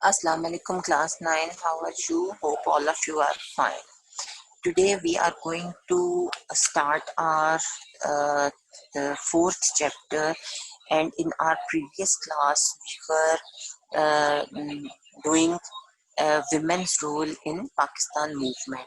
Assalamu alaikum class 9. How are you? Hope all of you are fine. Today we are going to start our the fourth chapter, and in our previous class we were doing women's role in Pakistan movement.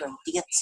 20th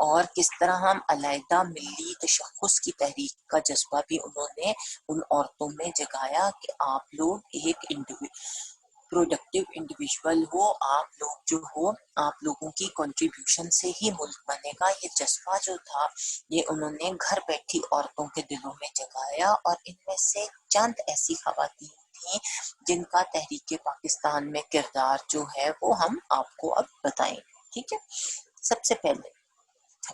اور کس طرح ہم علیحدہ ملی تشخص کی تحریک کا جذبہ بھی انہوں نے ان عورتوں میں جگایا کہ آپ لوگ ایک پروڈکٹیو انڈیویژول ہو، آپ لوگ جو ہو، آپ لوگوں کی کنٹریبیوشن سے ہی ملک بنے گا۔ یہ جذبہ جو تھا یہ انہوں نے گھر بیٹھی عورتوں کے دلوں میں جگایا، اور ان میں سے چند ایسی خواتین تھیں جن کا تحریک پاکستان میں کردار جو ہے وہ ہم آپ کو اب بتائیں گے، ٹھیک ہے۔ سب سے پہلے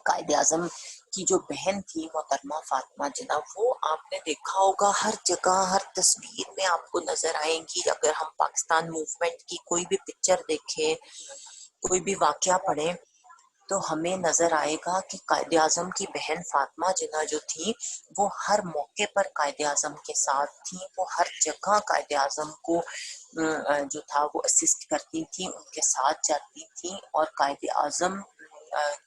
قائد اعظم کی جو بہن تھی محترمہ فاطمہ جناح، وہ آپ نے دیکھا ہوگا ہر جگہ ہر تصویر میں آپ کو نظر آئیں گی۔ اگر ہم پاکستان موومنٹ کی کوئی بھی پکچر دیکھیں، کوئی بھی واقعہ پڑھیں، تو ہمیں نظر آئے گا کہ قائد اعظم کی بہن فاطمہ جناح جو تھی وہ ہر موقع پر قائد اعظم کے ساتھ تھی، وہ ہر جگہ قائد اعظم کو جو تھا وہ اسسٹ کرتی تھی، ان کے ساتھ جاتی تھی، اور قائد اعظم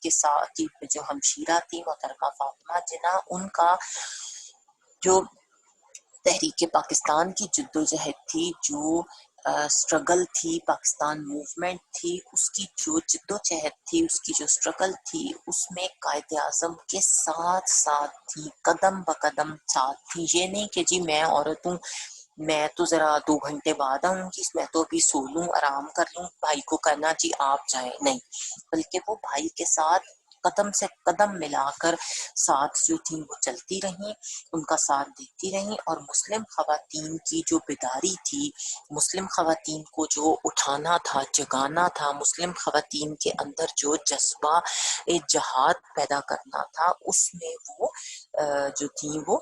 کے ساتھ کی جو ہمشیرہ تھی محترمہ فاطمہ جناح، ان کا جو تحریک پاکستان کی جدوجہد تھی، جو اسٹرگل تھی، پاکستان موومنٹ تھی، اس کی جو جدوجہد تھی، اس کی جو اسٹرگل تھی، اس میں قائد اعظم کے ساتھ ساتھ تھی، قدم بقدم ساتھ تھی۔ یہ نہیں کہ جی میں عورت ہوں، میں تو ذرا 2 گھنٹے بعد آؤں گی، میں تو ابھی سو لوں، آرام کر لوں، بھائی کو کہنا جی آپ جائیں، نہیں، بلکہ وہ بھائی کے ساتھ قدم سے قدم ملا کر ساتھ جو تھیں وہ چلتی رہیں، ان کا ساتھ دیتی رہیں، اور مسلم خواتین کی جو بیداری تھی، مسلم خواتین کو جو اٹھانا تھا، جگانا تھا، مسلم خواتین کے اندر جو جذبہ جہاد پیدا کرنا تھا، اس میں وہ جو تھیں وہ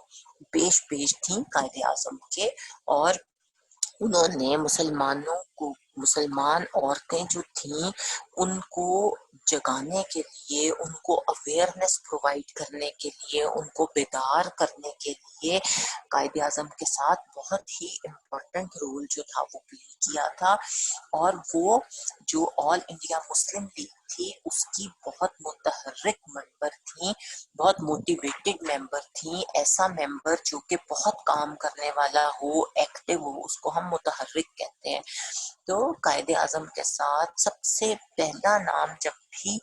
پیش تھیں قائد اعظم کے، اور انہوں نے مسلمان عورتیں جو تھیں ان کو جگانے کے لیے، ان کو اویئرنیس پرووائڈ کرنے کے لیے، ان کو بیدار کرنے کے لیے قائد اعظم کے ساتھ بہت ہی امپورٹنٹ رول جو تھا وہ پلے کیا تھا، اور وہ جو آل انڈیا مسلم لیگ تھی اس کی بہت متحرک ممبر تھیں، بہت موٹیویٹڈ ممبر تھیں۔ ایسا ممبر جو کہ بہت کام کرنے والا ہو، ایکٹیو ہو، اس کو ہم متحرک کہتے ہیں۔ تو قائد اعظم کے ساتھ سب سے پہلا نام جب بھی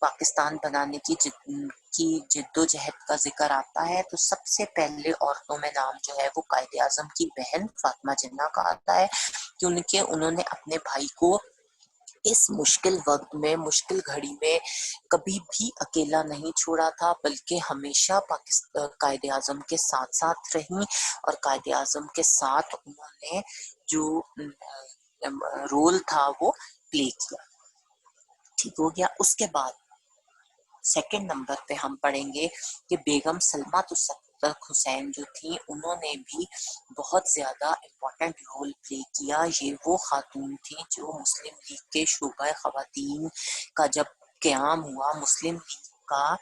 پاکستان بنانے کی جدوجہد کا ذکر آتا ہے تو سب سے پہلے عورتوں میں نام جو ہے وہ قائد اعظم کی بہن فاطمہ جناح کا آتا ہے، کیونکہ انہوں نے اپنے بھائی کو اس مشکل وقت میں، مشکل گھڑی میں کبھی بھی اکیلا نہیں چھوڑا تھا، بلکہ ہمیشہ قائد اعظم کے ساتھ ساتھ رہیں، اور قائد اعظم کے ساتھ انہوں نے جو رول تھا وہ پلے کیا۔ ٹھیک ہو گیا۔ اس کے بعد سیکنڈ نمبر پہ ہم پڑھیں گے کہ بیگم سلمہ تصدق حسین جو تھیں، انہوں نے بھی بہت زیادہ امپورٹنٹ رول پلے کیا۔ یہ وہ خاتون تھیں جو مسلم لیگ کے شعبہ خواتین کا جب قیام ہوا، مسلم لیگ کا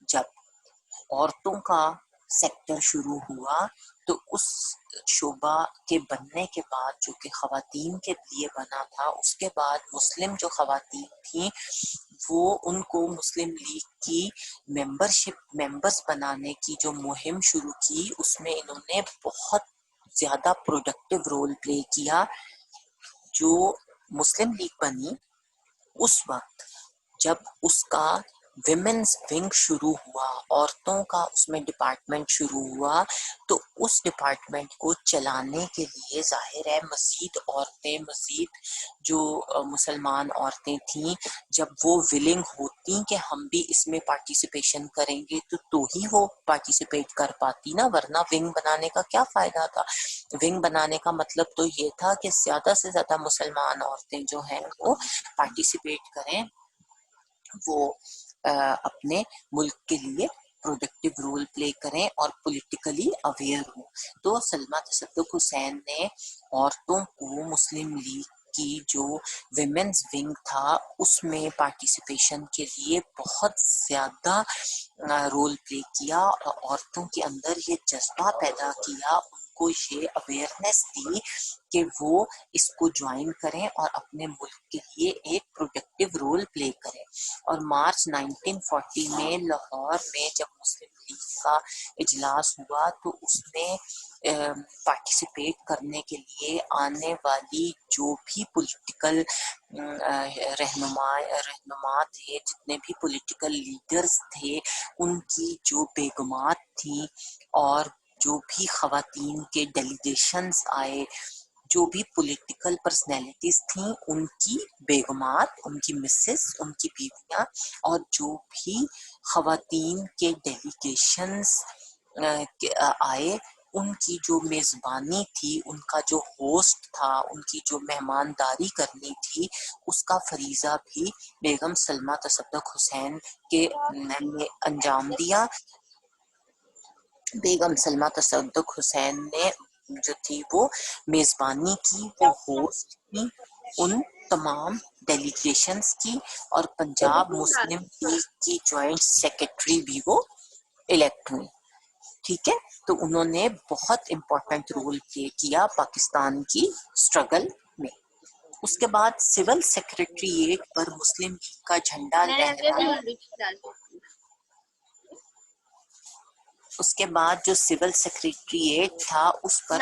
جب عورتوں کا سیکٹر شروع ہوا، تو اس شعبہ کے بننے کے بعد جو کہ خواتین کے لیے بنا تھا، اس کے بعد مسلم جو خواتین تھیں وہ ان کو مسلم لیگ کی ممبرز بنانے کی جو مہم شروع کی، اس میں انہوں نے بہت زیادہ پروڈکٹیو رول پلے کیا۔ جو مسلم لیگ بنی اس وقت جب اس کا ویمنز ونگ شروع ہوا، عورتوں کا اس میں ڈپارٹمنٹ شروع ہوا، تو اس ڈپارٹمنٹ کو چلانے کے لیے ظاہر ہے مزید عورتیں، مزید جو مسلمان عورتیں تھیں، جب وہ ولنگ ہوتی کہ ہم بھی اس میں پارٹیسپیشن کریں گے تو ہی وہ پارٹیسپیٹ کر پاتی نا، ورنہ ونگ بنانے کا کیا فائدہ تھا۔ ونگ بنانے کا مطلب تو یہ تھا کہ زیادہ سے زیادہ مسلمان عورتیں جو ہیں وہ پارٹیسپیٹ کریں، وہ اپنے ملک کے لیے پروڈکٹیو رول پلے کریں اور پولیٹیکلی اویئر ہوں۔ تو سلمہ تصدق حسین نے عورتوں کو مسلم لیگ کی جو ویمنز ونگ تھا اس میں پارٹیسپیشن کے لیے بہت زیادہ رول پلے کیا، اور عورتوں کے اندر یہ جذبہ پیدا کیا، ان کو یہ اویئرنیس دی کہ وہ اس کو جوائن کریں اور اپنے ملک کے لیے ایک پروڈکٹیو رول پلے کریں. اور مارچ 1940 میں لاہور میں جب مسلم لیگ کا اجلاس ہوا تو اس میں پارٹیسپیٹ کرنے کے لیے آنے والی جو بھی پولیٹیکل رہنما تھے، جتنے بھی پولیٹیکل لیڈرز تھے، ان کی جو بیگمات تھیں اور جو بھی خواتین کے ڈیلیگیشنز آئے، جو بھی پولیٹیکل پرسنالٹیز تھیں، ان کی بیگمات، ان کی مسز، ان کی بیویاں، اور جو بھی خواتین کے ڈیلیگیشنز آئے، ان کی جو میزبانی تھی، ان کا جو ہوسٹ تھا، ان کی جو مہمانداری کرنی تھی، اس کا فریضہ بھی بیگم سلمیٰ تصدق حسین کے نے انجام دیا. بیگم سلمیٰ تصدق حسین نے جو تھی وہ میزبانی کی، وہ ہوسٹ کی ان تمام ڈیلیگیشنز کی، اور پنجاب مسلم لیگ کی جوائنٹ سیکرٹری بھی وہ الیکٹ ہوئی. ٹھیک ہے، تو انہوں نے بہت امپورٹنٹ رول پلے کیا پاکستان کی اسٹرگل میں. اس کے بعد سول سیکرٹریٹ پر مسلم لیگ کا جھنڈا لہرایا. اس کے بعد جو سول سیکرٹریٹ تھا اس پر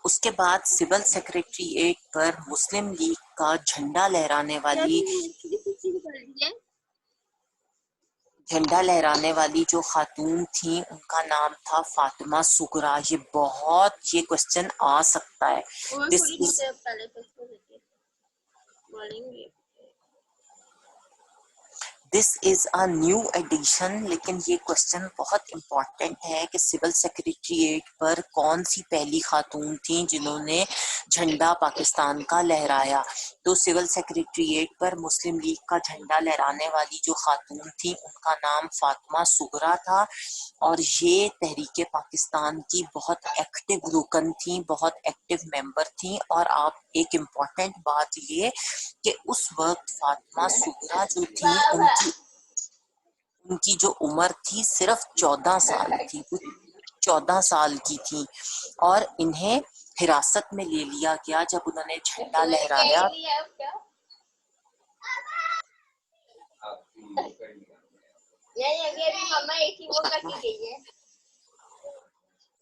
اس کے بعد سول سیکرٹریٹ پر مسلم لیگ کا جھنڈا لہرانے والی جو خاتون تھیں ان کا نام تھا فاطمہ سغرا. یہ کوسچن آ سکتا ہے. دس از اے نیو ایڈیشن، لیکن یہ کوسچن بہت امپورٹنٹ ہے کہ سول سیکرٹریٹ پر کون سی پہلی خاتون تھیں جنہوں نے جھنڈا پاکستان کا لہرایا. تو سول سیکرٹریٹ پر مسلم لیگ کا جھنڈا لہرانے والی جو خاتون تھیں ان کا نام فاطمہ سغرا تھا، اور یہ تحریک پاکستان کی بہت ایکٹیو رکن تھیں، بہت ایکٹیو ممبر تھیں. اور آپ ایک امپورٹنٹ بات یہ کہ اس وقت فاطمہ سغرا جو تھی ان کی جو عمر تھی صرف 14 سال تھی، وہ 14 سال کی تھی، اور انہیں حراست میں لے لیا گیا جب انہوں نے جھنڈا لہرایا.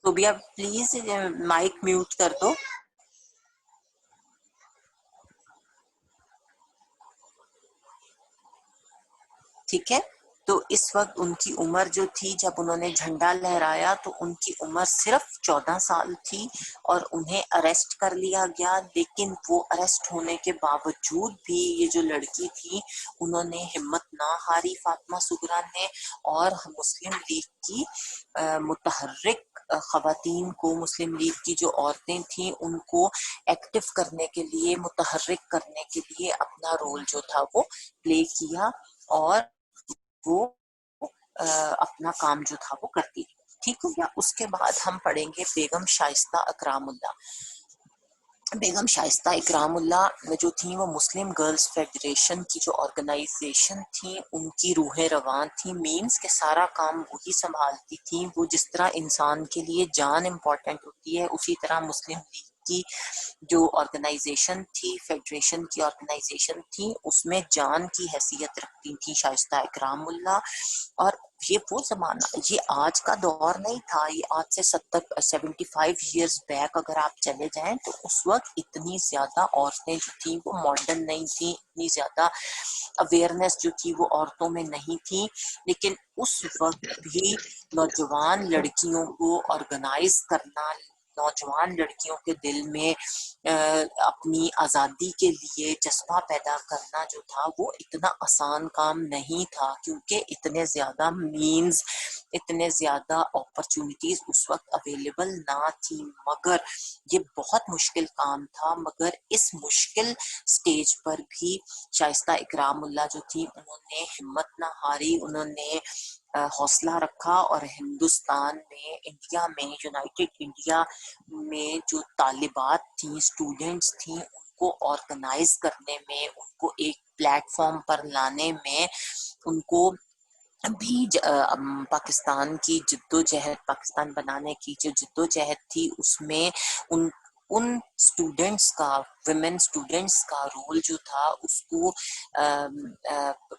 تو بھی آپ پلیز مائک میوٹ کر دو. ٹھیک ہے، تو اس وقت ان کی عمر جو تھی جب انہوں نے جھنڈا لہرایا تو ان کی عمر صرف 14 سال تھی، اور انہیں اریسٹ کر لیا گیا. لیکن وہ اریسٹ ہونے کے باوجود بھی یہ جو لڑکی تھی انہوں نے ہمت نہ ہاری فاطمہ سغرا نے، اور مسلم لیگ کی متحرک خواتین کو، مسلم لیگ کی جو عورتیں تھیں ان کو ایکٹیو کرنے کے لیے، متحرک کرنے کے لیے اپنا رول جو تھا وہ پلے کیا، اور وہ اپنا کام جو تھا وہ کرتی تھی. ٹھیک ہو گیا. اس کے بعد ہم پڑھیں گے بیگم شائستہ اکرام اللہ. بیگم شائستہ اکرام اللہ جو تھیں وہ مسلم گرلز فیڈریشن کی جو آرگنائزیشن تھیں ان کی روح رواں تھیں. مینس کے سارا کام وہی سنبھالتی تھیں. وہ جس طرح انسان کے لیے جان امپورٹنٹ ہوتی ہے اسی طرح مسلم لیگ کی جو آرگنائزیشن تھی، فیڈریشن کی آرگنائزیشن تھی، اس میں جان کی حیثیت رکھتی تھی شائستہ اکرام اللہ. اور یہ وہ زمانہ، یہ آج کا دور نہیں تھا، یہ آج سے 75 ایئرز بیک اگر آپ چلے جائیں تو اس وقت اتنی زیادہ عورتیں جو تھیں وہ ماڈرن نہیں تھیں، اتنی زیادہ اویئرنیس جو تھی وہ عورتوں میں نہیں تھی. لیکن اس وقت بھی نوجوان لڑکیوں کو آرگنائز کرنا، نوجوان لڑکیوں کے دل میں اپنی آزادی کے لیے جذبہ پیدا کرنا جو تھا وہ اتنا آسان کام نہیں تھا، کیونکہ اتنے زیادہ مینز، اتنے زیادہ اپرچونٹیز اس وقت اویلیبل نہ تھی. مگر یہ بہت مشکل کام تھا. مگر اس مشکل سٹیج پر بھی شائستہ اکرام اللہ جو تھی انہوں نے ہمت نہ ہاری، انہوں نے حوصلہ رکھا، اور ہندوستان میں، انڈیا میں، یونائٹڈ انڈیا میں جو طالبات تھیں، اسٹوڈنٹس تھیں، ان کو آرگنائز کرنے میں، ان کو ایک پلیٹ فارم پر لانے میں، ان کو بھی پاکستان کی جدوجہد، پاکستان بنانے کی جو جدوجہد تھی، اس میں ان اسٹوڈینٹس کا، ویمن اسٹوڈینٹس کا رول جو تھا، اس کو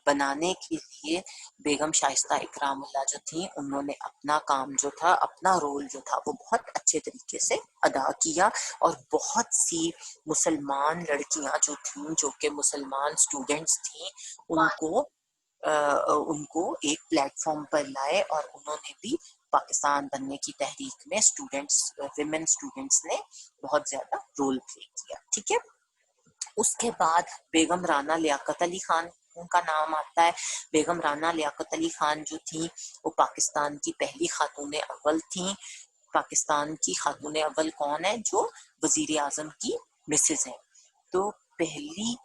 بنانے کے لیے بیگم شائستہ اکرام اللہ جو تھیں، انہوں نے اپنا کام جو تھا، اپنا رول جو تھا، وہ بہت اچھے طریقے سے ادا کیا، اور بہت سی مسلمان لڑکیاں جو تھیں، جو کہ مسلمان اسٹوڈینٹس تھیں، ان کو ایک پلیٹ فارم پر لائے، اور انہوں نے بھی پاکستان بننے کی تحریک میں ویمن اسٹوڈینٹس نے بہت زیادہ رول پلے کیا. ٹھیک ہے. اس کے بعد بیگم رانا لیاقت علی خان کا نام آتا ہے. بیگم رانا لیاقت علی خان جو تھیں، وہ پاکستان کی پہلی خاتون اول تھیں. پاکستان کی خاتون اول کون ہے؟ جو وزیر اعظم کی مسز ہیں. تو پہلی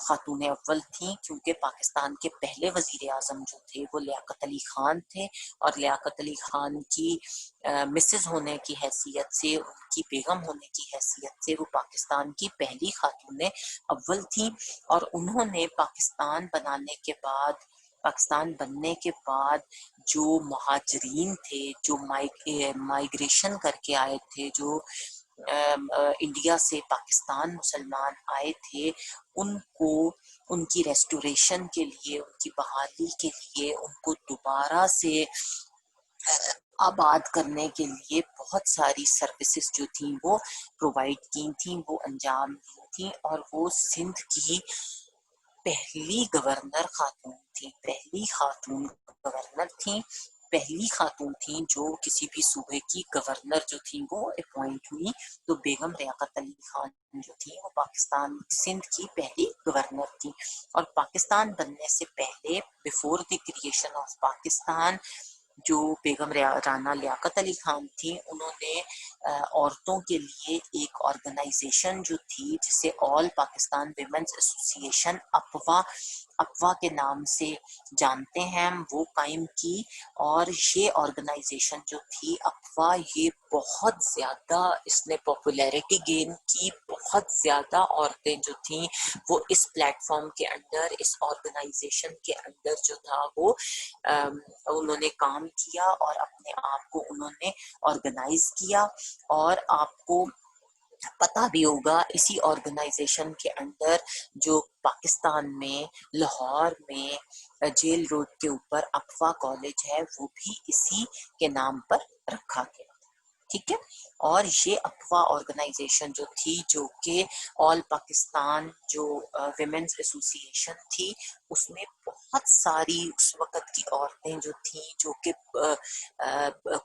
خاتون اول تھیں، کیونکہ پاکستان کے پہلے وزیر اعظم جو تھے وہ لیاقت علی خان تھے، اور لیاقت علی خان کی مسز ہونے کی حیثیت سے، ان کی بیگم ہونے کی حیثیت سے، وہ پاکستان کی پہلی خاتون اول تھیں. اور انہوں نے پاکستان بننے کے بعد جو مہاجرین تھے، جو مائیگریشن کر کے آئے تھے، جو انڈیا سے پاکستان مسلمان آئے تھے، ان کی ریسٹوریشن کے لیے، ان کی بحالی کے لیے، ان کو دوبارہ سے آباد کرنے کے لیے بہت ساری سروسز جو تھیں وہ پرووائڈ کی تھیں، وہ انجام دی تھیں. اور وہ سندھ کی پہلی گورنر خاتون تھیں، پہلی خاتون گورنر تھیں، پہلی خاتون تھیں جو کسی بھی صوبے کی گورنر جو تھیں وہ اپوائنٹ ہوئی. تو بیگم لیاقت علی خان جو تھیں وہ پاکستان سندھ کی پہلی گورنر تھیں. اور پاکستان بننے سے پہلے، before the creation of Pakistan, جو بیگم رانا لیاقت علی خان تھیں، انہوں نے عورتوں کے لیے ایک آرگنائزیشن جو تھی، جسے آل پاکستان ویمنز ایسوسی ایشن، اپوا کے نام سے جانتے ہیں ہم، وہ قائم کی. اور یہ آرگنائزیشن جو تھی اپوا، یہ بہت زیادہ اس نے پاپولیرٹی گین کی. بہت زیادہ عورتیں جو تھیں وہ اس پلیٹ فارم کے اندر، اس آرگنائزیشن کے اندر جو تھا وہ انہوں نے کام کیا، اور اپنے آپ کو انہوں نے آرگنائز کیا. اور آپ کو پتہ بھی ہوگا اسی آرگنائزیشن کے اندر جو پاکستان میں لاہور میں جیل روڈ کے اوپر اپوا کالج ہے، وہ بھی اسی کے نام پر رکھا گیا. ٹھیک ہے. اور یہ اپوا آرگنائزیشن جو تھی، جو کہ آل پاکستان جو ویمنز ایسوسی ایشن تھی، اس میں بہت ساری اس وقت کی عورتیں جو تھیں، جو کہ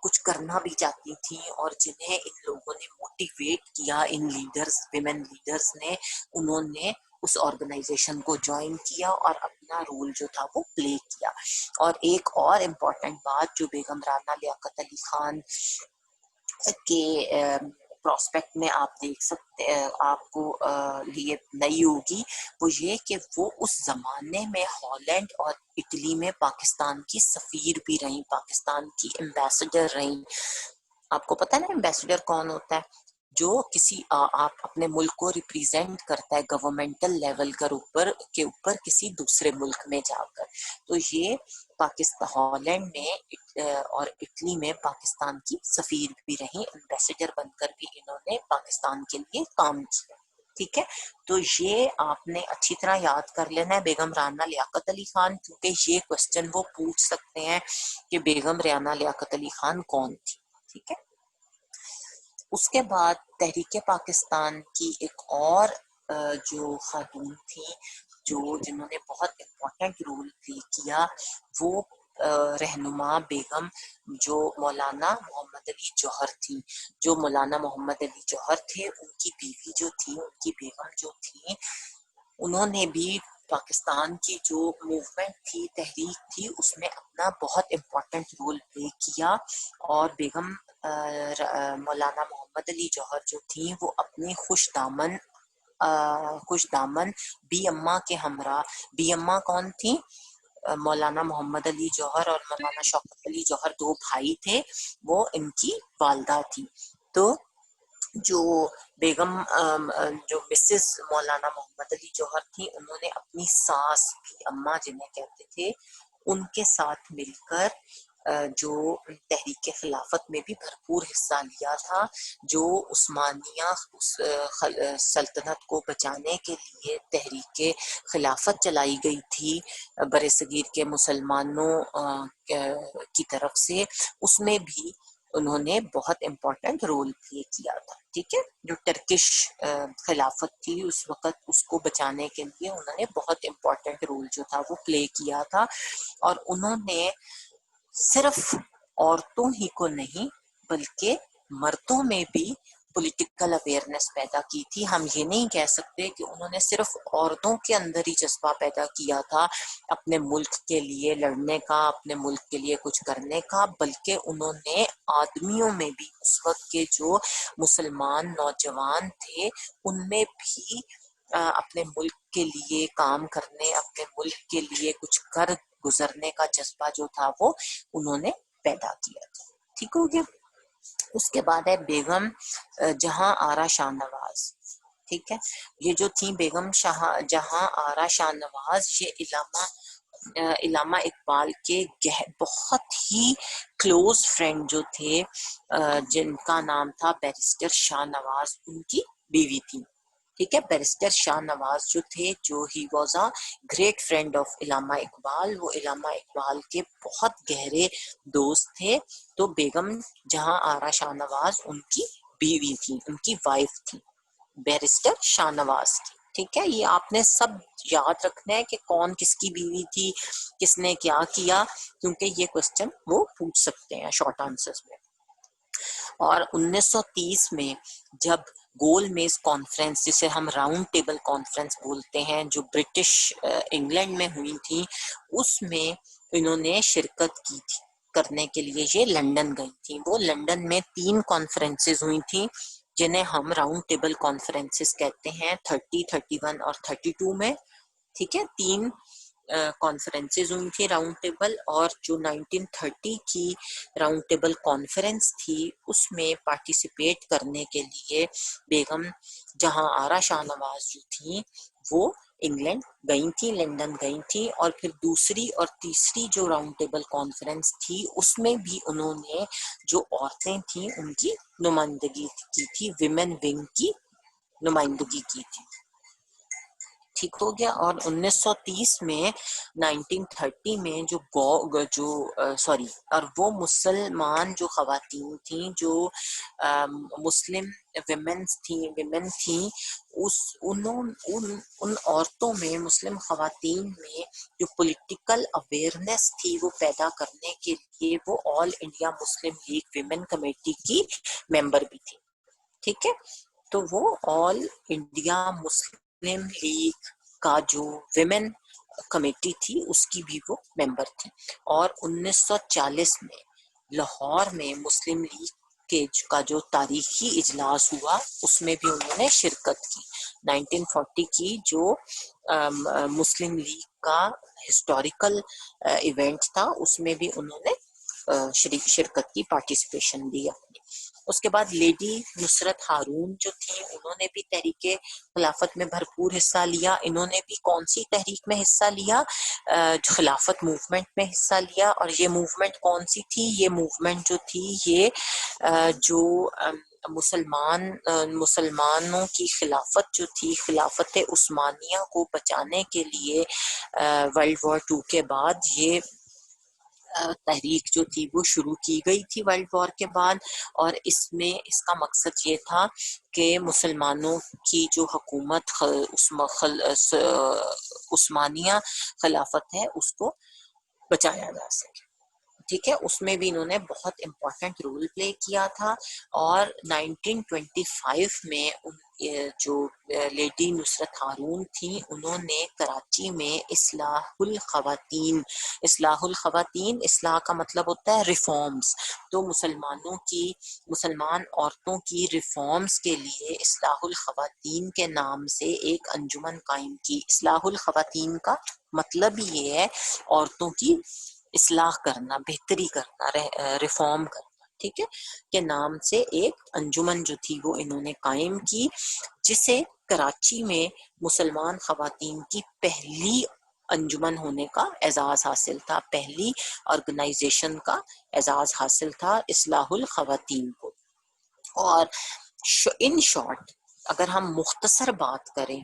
کچھ کرنا بھی چاہتی تھیں، اور جنہیں ان لوگوں نے موٹیویٹ کیا، ان لیڈرز، ویمن لیڈرز نے، انہوں نے اس آرگنائزیشن کو جوائن کیا اور اپنا رول جو تھا وہ پلے کیا. اور ایک اور امپورٹنٹ بات جو بیگم رانا لیاقت علی خان کے پراسپیکٹ میں آپ دیکھ سکتے، آپ کو لیے نئی ہوگی، وہ یہ کہ وہ اس زمانے میں ہالینڈ اور اٹلی میں پاکستان کی سفیر بھی رہیں، پاکستان کی ایمبیسڈر رہیں. آپ کو پتہ ہے نا ایمبیسڈر کون ہوتا ہے؟ جو کسی آپ اپنے ملک کو ریپریزینٹ کرتا ہے گورنمنٹل لیول کے اوپر کسی دوسرے ملک میں جا کر. تو یہ پاکستان، ہالینڈ میں اور اٹلی میں پاکستان کی سفیر بھی رہیں، ایمبیسڈر بن کر بھی انہوں نے پاکستان کے لیے کام کیا. ٹھیک ہے. تو یہ آپ نے اچھی طرح یاد کر لینا ہے بیگم رانا لیاقت علی خان، کیونکہ یہ کوشچن وہ پوچھ سکتے ہیں کہ بیگم رانا لیاقت علی خان کون تھی. ٹھیک ہے. اس کے بعد تحریک پاکستان کی ایک اور جو خاتون تھی، جنہوں نے بہت امپورٹنٹ رول پلے کیا، وہ رہنما بیگم جو مولانا محمد علی جوہر تھی. جو مولانا محمد علی جوہر تھے، ان کی بیوی جو تھی، ان کی بیگم جو تھی، انہوں نے بھی پاکستان کی جو موومنٹ تھی، تحریک تھی، اس میں اپنا بہت امپورٹنٹ رول پلے کیا. اور بیگم مولانا محمد علی جوہر جو تھیں، وہ اپنی خوش دامن بی اماں کے ہمراہ، بی اماں کون تھیں؟ مولانا محمد علی جوہر اور مولانا شوکت علی جوہر دو بھائی تھے، وہ ان کی والدہ تھی. تو جو بیگم جو مسز مولانا محمد علی جوہر تھی، انہوں نے اپنی ساس بھی، اماں جنہیں کہتے تھے، ان کے ساتھ مل کر جو تحریک خلافت میں بھی بھرپور حصہ لیا تھا، جو عثمانیہ سلطنت کو بچانے کے لیے تحریک خلافت چلائی گئی تھی بر صغیر کے مسلمانوں کی طرف سے، اس میں بھی انہوں نے بہت امپورٹنٹ رول پلے کیا تھا. ٹھیک ہے، جو ٹرکش خلافت تھی اس وقت، اس کو بچانے کے لیے انہوں نے بہت امپورٹنٹ رول جو تھا وہ پلے کیا تھا. اور انہوں نے صرف عورتوں ہی کو نہیں بلکہ مردوں میں بھی پولیٹیکل اویئرنیس پیدا کی تھی. ہم یہ نہیں کہہ سکتے کہ انہوں نے صرف عورتوں کے اندر ہی جذبہ پیدا کیا تھا اپنے ملک کے لیے لڑنے کا، اپنے ملک کے لیے کچھ کرنے کا، بلکہ انہوں نے آدمیوں میں بھی، اس وقت کے جو مسلمان نوجوان تھے ان میں بھی اپنے ملک کے لیے کام کرنے، اپنے ملک کے لیے کچھ کر گزرنے کا جذبہ جو تھا وہ انہوں نے پیدا کیا تھا. ٹھیک ہو گیا. اس کے بعد ہے بیگم جہاں آرا شاہ نواز. ٹھیک ہے، یہ جو تھی بیگم جہاں آرا شاہ نواز، یہ علامہ اقبال کے بہت ہی کلوز فرینڈ جو تھے، جن کا نام تھا بیرسٹر شاہ نواز، ان کی بیوی تھی. ٹھیک ہے، بیرسٹر شاہ نواز جو تھے، جو he was a great friend of علامہ اقبال، وہ علامہ اقبال کے بہت گہرے دوست تھے. تو بیگم جہاں آرا شاہ نواز ان کی بیوی تھی، ان کی وائف تھی، بیرسٹر شاہ نواز کی. ٹھیک ہے، یہ آپ نے سب یاد رکھنا ہے کہ کون کس کی بیوی تھی، کس نے کیا کیا، کیونکہ یہ کوسچن وہ پوچھ سکتے ہیں شارٹ آنسرز میں. اور 1930 میں جب گول میز کانفرنس، جسے ہم راؤنڈ ٹیبل کانفرنس بولتے ہیں، جو برٹش انگلینڈ میں ہوئی تھی، اس میں انہوں نے شرکت کی تھی کرنے کے لیے. یہ لنڈن گئی تھی. وہ لنڈن میں 3 کانفرنسز ہوئی تھیں جنہیں ہم راؤنڈ ٹیبل کانفرنسز کہتے ہیں، 30، 31 اور 32 میں. ٹھیک ہے، 3 کانفرنسز ہوئی تھی راؤنڈ ٹیبل. اور جو 1930 کی راؤنڈ ٹیبل کانفرنس تھی، اس میں پارٹیسپیٹ کرنے کے لیے بیگم جہاں آرا شاہ نواز جو تھیں وہ انگلینڈ گئی تھی، لنڈن گئی تھی. اور پھر دوسری اور تیسری جو راؤنڈ ٹیبل کانفرنس تھی، اس میں بھی انہوں نے جو عورتیں تھیں ان کی نمائندگی کی تھی، ویمن ونگ کی نمائندگی کی تھی. ٹھیک ہو گیا. اور 1930 میں 1930 میں اور وہ مسلمان جو خواتین تھیں، جو مسلم ویمن تھیں، ان عورتوں میں، مسلم خواتین میں جو پولیٹیکل اویئرنیس تھی وہ پیدا کرنے کے لیے وہ all India Muslim League women committee کی ممبر بھی تھی. ٹھیک ہے، تو وہ آل انڈیا مسلم لیگ کا جو ویمن کمیٹی تھی اس کی بھی وہ ممبر تھی. اور 1940 میں لاہور میں مسلم لیگ کا جو تاریخی اجلاس ہوا اس میں بھی انہوں نے شرکت کی. 1940 کی جو مسلم لیگ کا ہسٹوریکل ایونٹ تھا اس میں بھی انہوں نے شرکت کی، پارٹیسپیشن دی اپنی. اس کے بعد لیڈی نصرت ہارون جو تھیں، انہوں نے بھی تحریک خلافت میں بھرپور حصہ لیا. انہوں نے بھی کون سی تحریک میں حصہ لیا؟ خلافت موومنٹ میں حصہ لیا. اور یہ موومنٹ کون سی تھی؟ یہ موومنٹ جو تھی، یہ جو مسلمانوں کی خلافت جو تھی، خلافت عثمانیہ کو بچانے کے لیے ورلڈ وار 2 کے بعد یہ تحریک جو تھی وہ شروع کی گئی تھی ورلڈ وار کے بعد. اور اس کا مقصد یہ تھا کہ مسلمانوں کی جو حکومت عثمانیہ خلافت ہے اس کو بچایا جا سکے. ٹھیک ہے، اس میں بھی انہوں نے بہت امپورٹنٹ رول پلے کیا تھا. اور 1925 میں جو لیڈی نصرت ہارون تھیں، انہوں نے کراچی میں اصلاح الخواتین، اصلاح کا مطلب ہوتا ہے ریفارمز. تو مسلمان عورتوں کی ریفارمز کے لیے اصلاح الخواتین کے نام سے ایک انجمن قائم کی. اصلاح الخواتین کا مطلب یہ ہے عورتوں کی اصلاح کرنا، بہتری کرنا، ریفارم کرنا. ٹھیک ہے، کے نام سے ایک انجمن جو تھی وہ انہوں نے قائم کی، جسے کراچی میں مسلمان خواتین کی پہلی انجمن ہونے کا اعزاز حاصل تھا، پہلی آرگنائزیشن کا اعزاز حاصل تھا اصلاح الخواتین کو۔ اور ان شارٹ اگر ہم مختصر بات کریں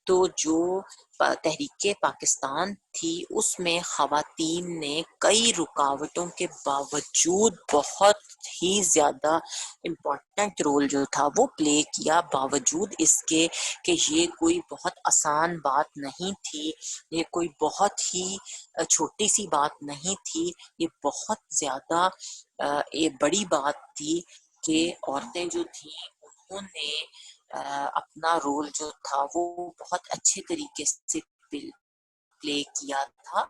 تو جو تحریک پاکستان تھی اس میں خواتین نے کئی رکاوٹوں کے باوجود بہت ہی زیادہ امپورٹنٹ رول جو تھا وہ پلے کیا، باوجود اس کے کہ یہ کوئی بہت آسان بات نہیں تھی، یہ کوئی بہت ہی چھوٹی سی بات نہیں تھی، یہ بہت زیادہ یہ بڑی بات تھی کہ عورتیں جو تھیں انہوں نے اپنا رول جو تھا وہ بہت اچھے طریقے سے پلے کیا تھا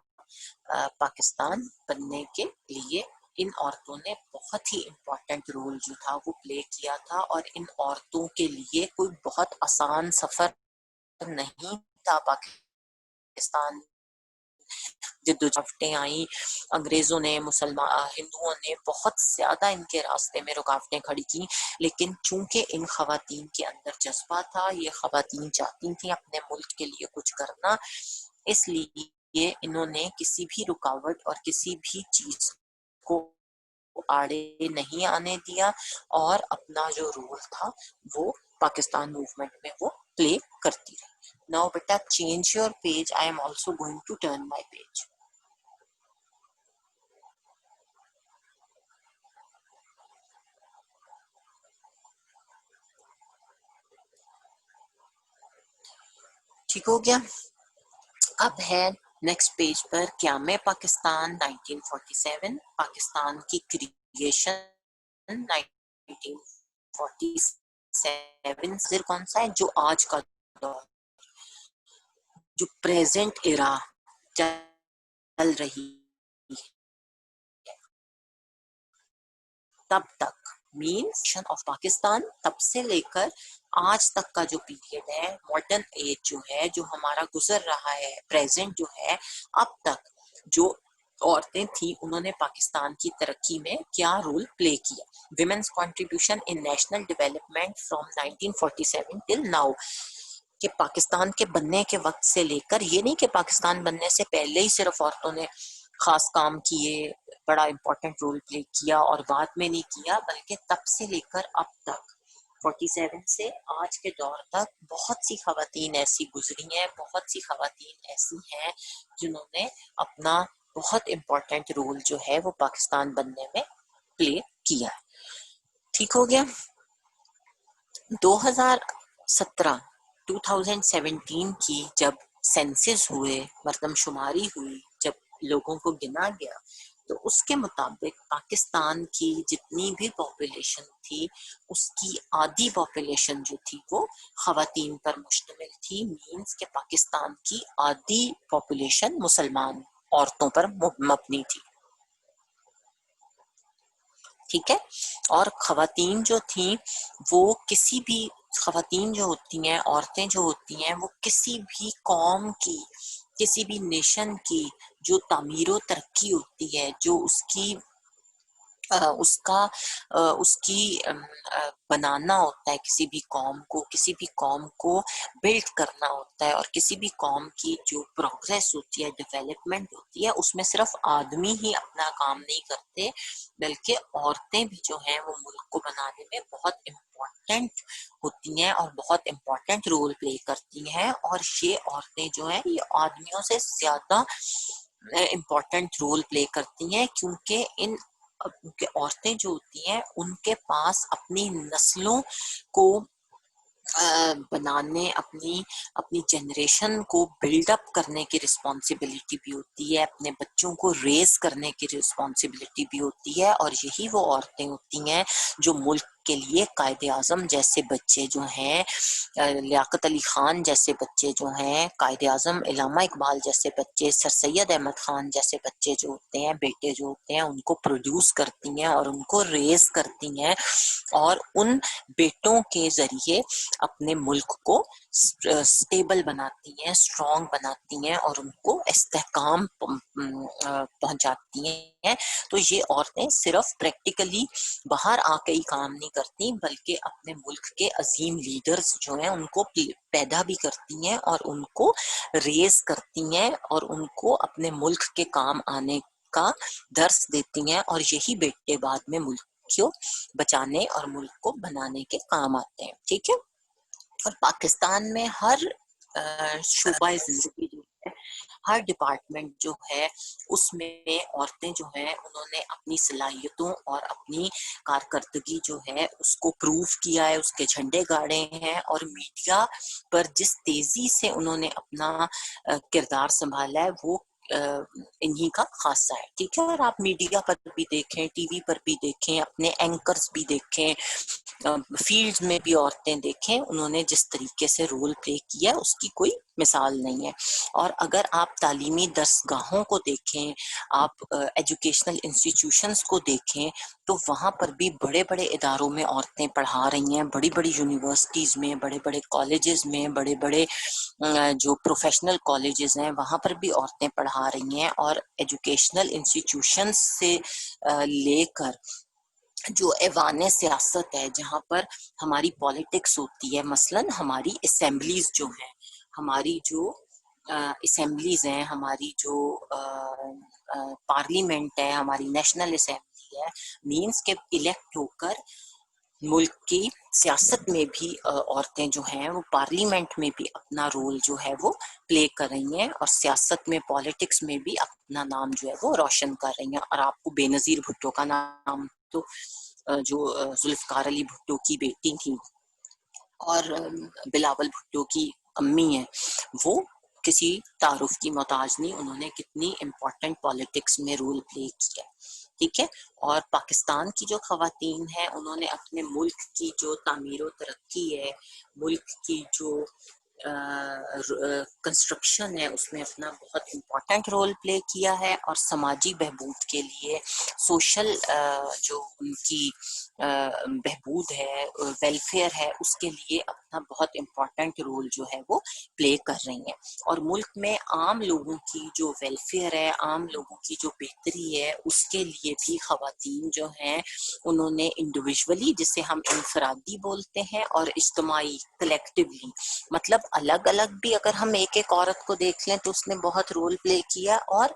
پاکستان بننے کے لیے۔ ان عورتوں نے بہت ہی امپورٹنٹ رول جو تھا وہ پلے کیا تھا، اور ان عورتوں کے لیے کوئی بہت آسان سفر نہیں تھا پاکستان۔ جدوجہدیں آئیں، انگریزوں نے، ہندوؤں نے بہت زیادہ ان کے راستے میں رکاوٹیں کھڑی کی، لیکن چونکہ ان خواتین کے اندر جذبہ تھا، یہ خواتین چاہتی تھیں اپنے ملک کے لیے کچھ کرنا، اس لیے انہوں نے کسی بھی رکاوٹ اور کسی بھی چیز کو آڑے نہیں آنے دیا، اور اپنا جو رول تھا وہ پاکستان موومنٹ میں وہ پلے کرتی رہی۔ Now beta change your page. I am also going to turn my page. ٹھیک ہو گیا؟ اب ہے نیکسٹ پیج پر قیام پاکستان 1947، پاکستان کی کریشن 1947 سے کون سا ہے جو آج کا دور، جو پریزنٹ ایرا چل رہی تب تک، مینس آف پاکستان تب سے لے کر آج تک کا جو پیریڈ ہے، ماڈرن ایج جو ہے، جو ہمارا گزر رہا ہے، پریزنٹ جو ہے، اب تک جو عورتیں تھیں انہوں نے پاکستان کی ترقی میں کیا رول پلے کیا۔ Women's contribution in national development from 1947 till now, کہ پاکستان کے بننے کے وقت سے لے کر، یہ نہیں کہ پاکستان بننے سے پہلے ہی صرف عورتوں نے خاص کام کیے، بڑا امپورٹنٹ رول پلے کیا اور بعد میں نہیں کیا، بلکہ تب سے لے کر اب تک 47 سے آج کے دور تک بہت سی خواتین ایسی گزری ہیں، بہت سی خواتین ایسی ہیں جنہوں نے اپنا بہت امپورٹنٹ رول جو ہے وہ پاکستان بننے میں پلے کیا ہے۔ ٹھیک ہو گیا؟ 2017 کی جب سینسز ہوئے، مردم شماری ہوئی، جب لوگوں کو گنا گیا، تو اس کے مطابق پاکستان کی جتنی بھی پاپولیشن تھی اس کی آدھی پاپولیشن جو تھی وہ خواتین پر مشتمل تھی، مینس کہ پاکستان کی آدھی پاپولیشن مسلمان عورتوں پر مبنی تھی۔ ٹھیک ہے، اور خواتین جو تھیں وہ کسی بھی، خواتین جو ہوتی ہیں، عورتیں جو ہوتی ہیں، وہ کسی بھی قوم کی، کسی بھی نیشن کی جو تعمیر و ترقی ہوتی ہے، جو اس کی بنانا ہوتا ہے، کسی بھی قوم کو بلڈ کرنا ہوتا ہے، اور کسی بھی قوم کی جو پروگریس ہوتی ہے، ڈیولپمنٹ ہوتی ہے، اس میں صرف آدمی ہی اپنا کام نہیں کرتے، بلکہ عورتیں بھی جو ہیں وہ ملک کو بنانے میں بہت امپورٹنٹ ہوتی ہیں اور بہت امپورٹنٹ رول پلے کرتی ہیں، اور یہ عورتیں جو ہیں یہ آدمیوں سے زیادہ امپورٹنٹ رول پلے کرتی ہیں، کیونکہ عورتیں جو ہوتی ہیں ان کے پاس اپنی نسلوں کو بنانے، اپنی جنریشن کو بلڈ اپ کرنے کی رسپانسبلٹی بھی ہوتی ہے، اپنے بچوں کو ریز کرنے کی رسپانسبلٹی بھی ہوتی ہے، اور یہی وہ عورتیں ہوتی ہیں جو ملک کے لیے قائد اعظم جیسے بچے جو ہیں، لیاقت علی خان جیسے بچے جو ہیں، قائد اعظم علامہ اقبال جیسے بچے، سر سید احمد خان جیسے بچے جو ہوتے ہیں، بیٹے جو ہوتے ہیں، ان کو پروڈیوس کرتی ہیں اور ان کو ریز کرتی ہیں، اور ان بیٹوں کے ذریعے اپنے ملک کو سٹیبل بناتی ہیں، اسٹرانگ بناتی ہیں، اور ان کو استحکام پہنچاتی ہیں۔ تو یہ عورتیں صرف پریکٹیکلی باہر آ کے ہی کام نہیں کرتی، بلکہ اپنے ملک کے عظیم لیڈرز جو ہیں ان کو پیدا بھی کرتی ہیں اور ان کو ریز کرتی ہیں اور ان کو اپنے ملک کے کام آنے کا درس دیتی ہیں، اور یہی بیٹے بعد میں ملک کو بچانے اور ملک کو بنانے کے کام آتے ہیں۔ ٹھیک ہے، اور پاکستان میں ہر شعبہ زندگی جو ہے، ہر ڈپارٹمنٹ جو ہے، اس میں عورتیں جو ہیں انہوں نے اپنی صلاحیتوں اور اپنی کارکردگی جو ہے اس کو پروف کیا ہے، اس کے جھنڈے گاڑے ہیں، اور میڈیا پر جس تیزی سے انہوں نے اپنا کردار سنبھالا ہے وہ انہی کا خاصہ ہے۔ ٹھیک ہے، اور آپ میڈیا پر بھی دیکھیں، ٹی وی پر بھی دیکھیں، اپنے اینکرز بھی دیکھیں، فیلڈ میں بھی عورتیں دیکھیں، انہوں نے جس طریقے سے رول پلے کیا اس کی کوئی مثال نہیں ہے۔ اور اگر آپ تعلیمی درسگاہوں کو دیکھیں، آپ ایجوکیشنل انسٹیٹیوشنز کو دیکھیں، تو وہاں پر بھی بڑے بڑے اداروں میں عورتیں پڑھا رہی ہیں، بڑی بڑی یونیورسٹیز میں، بڑے بڑے کالجز میں، بڑے بڑے جو پروفیشنل کالجز ہیں وہاں پر بھی عورتیں پڑھا رہی ہیں، اور ایجوکیشنل انسٹیٹیوشنز سے لے کر جو ایوان سیاست ہے، جہاں پر ہماری پالیٹکس ہوتی ہے، مثلا ہماری اسمبلیز جو ہیں، ہماری جو اسمبلیز ہیں، ہماری جو پارلیمنٹ ہے، ہماری نیشنل اسمبلی ہے، مینس کے الیکٹ ہو کر ملک کی سیاست میں بھی عورتیں جو ہیں وہ پارلیمنٹ میں بھی اپنا رول جو ہے وہ پلے کر رہی ہیں، اور سیاست میں، پالیٹکس میں بھی اپنا نام جو ہے وہ روشن کر رہی ہیں۔ اور آپ کو بے نظیر بھٹو کا نام تو جو ذوالفقار علی بھٹو کی بیٹی تھی اور بلاول بھٹو کی امی ہیں، وہ کسی تعارف کی محتاج نہیں، انہوں نے کتنی امپورٹنٹ پالیٹکس میں رول پلے کیا۔ ٹھیک ہے، اور پاکستان کی جو خواتین ہیں انہوں نے اپنے ملک کی جو تعمیر و ترقی ہے، ملک کی جو کنسٹرکشن ہے، اس میں اپنا بہت امپورٹنٹ رول پلے کیا ہے، اور سماجی بہبود کے لیے، سوشل جو ان کی بہبود ہے، ویلفیئر ہے، اس کے لیے اپنا بہت امپورٹنٹ رول جو ہے وہ پلے کر رہی ہیں۔ اور ملک میں عام لوگوں کی جو ویلفیئر ہے، عام لوگوں کی جو بہتری ہے، اس کے لیے بھی خواتین جو ہیں انہوں نے انڈیویجولی، جسے ہم انفرادی بولتے ہیں، اور اجتماعی کلیکٹیولی، مطلب الگ الگ بھی اگر ہم ایک ایک عورت کو دیکھ لیں تو اس نے بہت رول پلے کیا، اور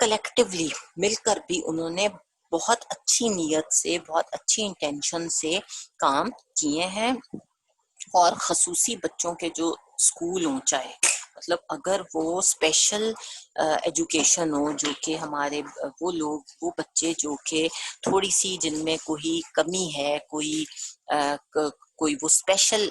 کلیکٹیولی مل کر بھی انہوں نے بہت اچھی نیت سے، بہت اچھی انٹینشن سے کام کیے ہیں۔ اور خصوصی بچوں کے جو اسکول ہوں، چاہے مطلب اگر وہ اسپیشل ایجوکیشن ہو، جو کہ ہمارے وہ لوگ، وہ بچے جو کہ تھوڑی سی جن میں کوئی کمی ہے، کوئی وہ اسپیشل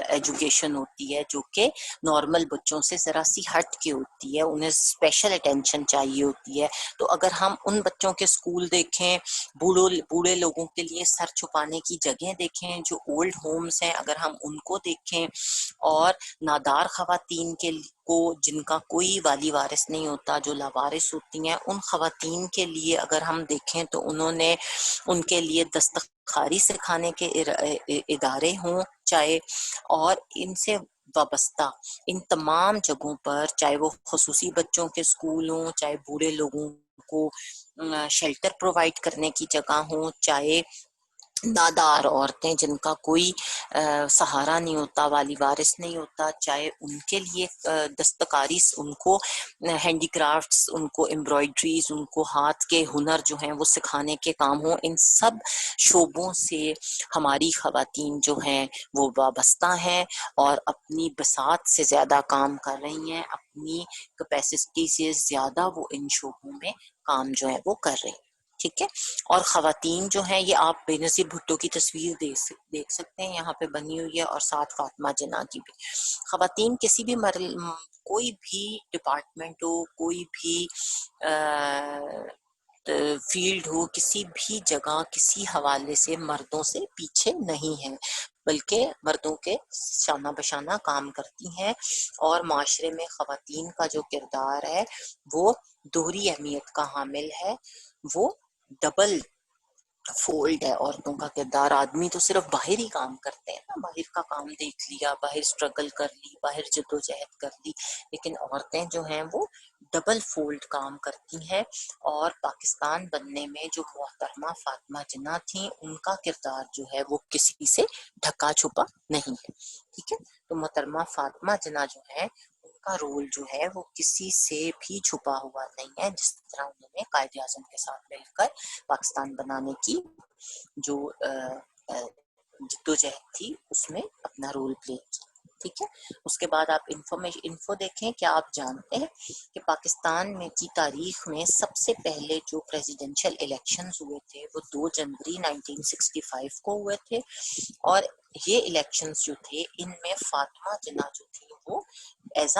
ایجوکیشن ہوتی ہے جو کہ نارمل بچوں سے ذرا سی ہٹ کے ہوتی ہے، انہیں اسپیشل اٹینشن چاہیے ہوتی ہے، تو اگر ہم ان بچوں کے اسکول دیکھیں، بوڑھے لوگوں کے لیے سر چھپانے کی جگہیں دیکھیں، جو اولڈ ہومز ہیں اگر ہم ان کو دیکھیں، اور نادار خواتین کو جن کا کوئی والی وارث نہیں ہوتا، جو لاوارث ہوتی ہیں، ان خواتین کے لیے اگر ہم دیکھیں تو انہوں نے ان کے لیے دستکاری سکھانے کے ادارے ہوں چاہے، اور ان سے وابستہ ان تمام جگہوں پر، چاہے وہ خصوصی بچوں کے اسکول ہوں، چاہے بوڑھے لوگوں کو شیلٹر پرووائڈ کرنے کی جگہ ہوں، چاہے نادار عورتیں جن کا کوئی سہارا نہیں ہوتا، والی وارث نہیں ہوتا، چاہے ان کے لیے دستکاری، ان کو ہینڈی کرافٹس، ان کو امبرائڈریز، ان کو ہاتھ کے ہنر جو ہیں وہ سکھانے کے کام ہوں، ان سب شعبوں سے ہماری خواتین جو ہیں وہ وابستہ ہیں، اور اپنی بساط سے زیادہ کام کر رہی ہیں، اپنی کیپیسٹی سے زیادہ وہ ان شعبوں میں کام جو ہے وہ کر رہی ہیں۔ ٹھیک ہے، اور خواتین جو ہیں، یہ آپ بے نظیر بھٹو کی تصویر دیکھ سکتے ہیں، یہاں پہ بنی ہوئی ہے، اور ساتھ فاطمہ جناح کی بھی۔ خواتین کسی بھی کوئی بھی ڈپارٹمنٹ ہو، کوئی بھی فیلڈ ہو، کسی بھی جگہ کسی حوالے سے مردوں سے پیچھے نہیں ہیں، بلکہ مردوں کے شانہ بشانہ کام کرتی ہیں، اور معاشرے میں خواتین کا جو کردار ہے وہ دوہری اہمیت کا حامل ہے، وہ ڈبل فولڈ ہے عورتوں کا کردار۔ آدمی تو صرف باہر ہی کام کرتے ہیں نا، باہر کا کام دیکھ لیا، باہر اسٹرگل کر لی، باہر جدوجہد کر لی، لیکن عورتیں جو ہیں وہ ڈبل فولڈ کام کرتی ہیں، اور پاکستان بننے میں جو محترمہ فاطمہ جناح تھیں ان کا کردار جو ہے وہ کسی سے ڈھکا چھپا نہیں ہے، ٹھیک ہے۔ تو محترمہ فاطمہ جناح جو ہے ان کا رول جو ہے وہ کسی سے بھی چھپا ہوا نہیں ہے، جس طرح انہوں نے قائد اعظم کے ساتھ مل کر پاکستان بنانے کی جو جدوجہد تھی اس میں اپنا رول پلے کیا، ٹھیک ہے۔ اس کے بعد آپ انفو دیکھیں، کیا آپ جانتے ہیں کہ پاکستان میں کی تاریخ میں سب سے پہلے جو پریزیڈنشل الیکشنز ہوئے تھے وہ 2 جنوری 1965 کو ہوئے تھے، اور یہ الیکشنز جو تھے ان میں فاطمہ جناح جو تھی وہ ایز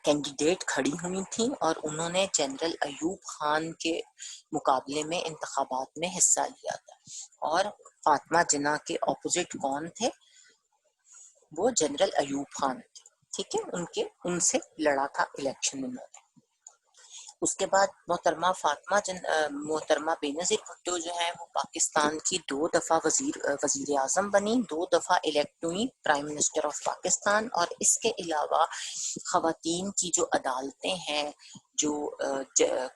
کینڈیڈیٹ کھڑی ہوئی تھیں، اور انہوں نے جنرل ایوب خان کے مقابلے میں انتخابات میں حصہ لیا تھا، اور فاطمہ جناح کے اپوزٹ کون تھے؟ وہ جنرل ایوب خان تھے، ٹھیک ہے، ان سے لڑا تھا الیکشن انہوں نے۔ اس کے بعد محترمہ بینظیر بھٹو جو ہیں وہ پاکستان کی 2 دفعہ وزیر اعظم بنی، 2 دفعہ الیکٹ ہوئی پرائم منسٹر آف پاکستان، اور اس کے علاوہ خواتین کی جو عدالتیں ہیں، جو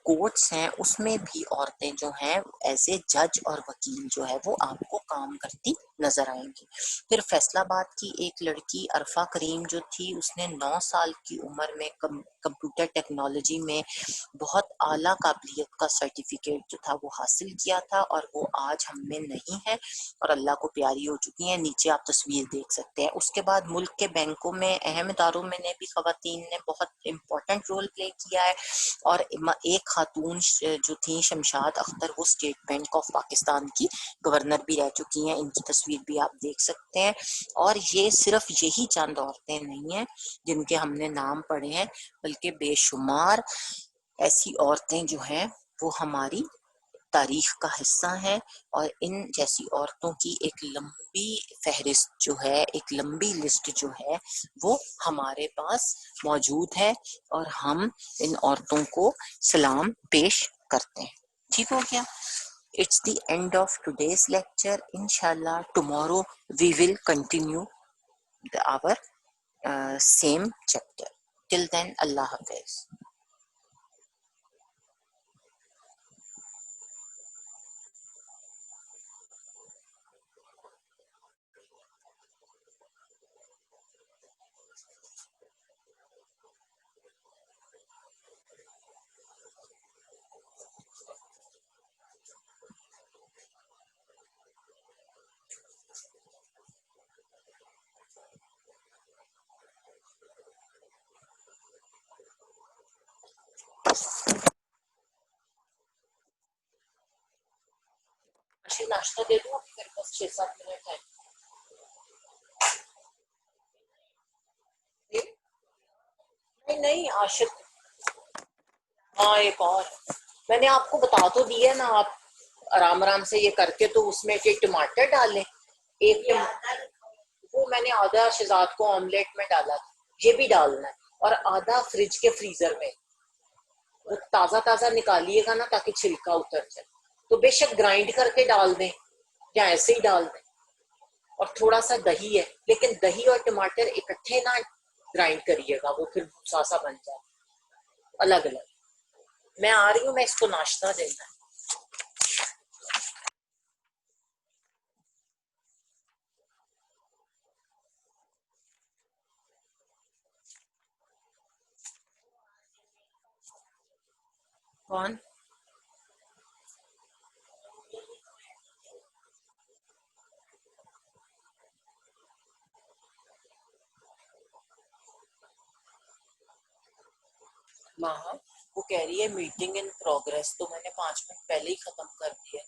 کورٹس ہیں، اس میں بھی عورتیں جو ہیں ایز اے جج اور وکیل جو ہے وہ آپ کو کام کرتی نظر آئیں گی۔ پھر فیصل آباد کی ایک لڑکی عرفہ کریم جو تھی، اس نے 9 سال کی عمر میں کمپیوٹر ٹیکنالوجی میں بہت اعلیٰ قابلیت کا سرٹیفکیٹ جو تھا وہ حاصل کیا تھا، اور وہ آج ہم میں نہیں ہے اور اللہ کو پیاری ہو چکی ہیں، نیچے آپ تصویر دیکھ سکتے ہیں۔ اس کے بعد ملک کے بینکوں میں، اہم اداروں میں نے بھی خواتین نے بہت امپورٹنٹ رول پلے کیا ہے، اور ایک خاتون جو تھیں شمشاد اختر، وہ اسٹیٹ بینک آف پاکستان کی گورنر بھی رہ چکی ہیں، ان کی تصویر بھی آپ دیکھ سکتے ہیں۔ اور یہ صرف یہی چند عورتیں نہیں ہیں جن کے ہم نے نام پڑھے ہیں، بلکہ بے شمار ایسی عورتیں جو ہیں وہ ہماری تاریخ کا حصہ ہیں، اور ان جیسی عورتوں کی ایک لمبی فہرست جو ہے، ایک لمبی لسٹ جو ہے وہ ہمارے پاس موجود ہے، اور ہم ان عورتوں کو سلام پیش کرتے ہیں۔ ٹھیک ہو گیا؟ It's the end of today's lecture. Inshallah, tomorrow we will continue our same chapter. Till then, Allah Hafiz. ناشتہ دے دوں، ابھی میرے پاس 6-7 منٹ ہے۔ نہیں نہیں، عاشق، ہاں ایک اور میں نے آپ کو بتا تو دیا نا، آپ آرام آرام سے یہ کر کے تو اس میں ایک ٹماٹر ڈالیں، وہ میں نے آدھا شہزاد کو آملیٹ میں ڈالا تھا، یہ بھی ڈالنا ہے، اور آدھا فریج کے فریزر میں، وہ تازہ تازہ نکالیے گا نا تاکہ چھلکا اتر جائے، تو بے شک گرائنڈ کر کے ڈال دیں یا ایسے ہی ڈال دیں، اور تھوڑا سا دہی ہے، لیکن دہی اور ٹماٹر اکٹھے نہ گرائنڈ کریے گا، وہ پھر بھوسا سا بن جائے، الگ الگ۔ میں آ رہی ہوں، میں اس کو ناشتہ دینا ہے۔ کون؟ ماں وہ کہہ رہی ہے میٹنگ ان پروگرس، تو میں نے 5 منٹ پہلے ہی ختم کر دیا۔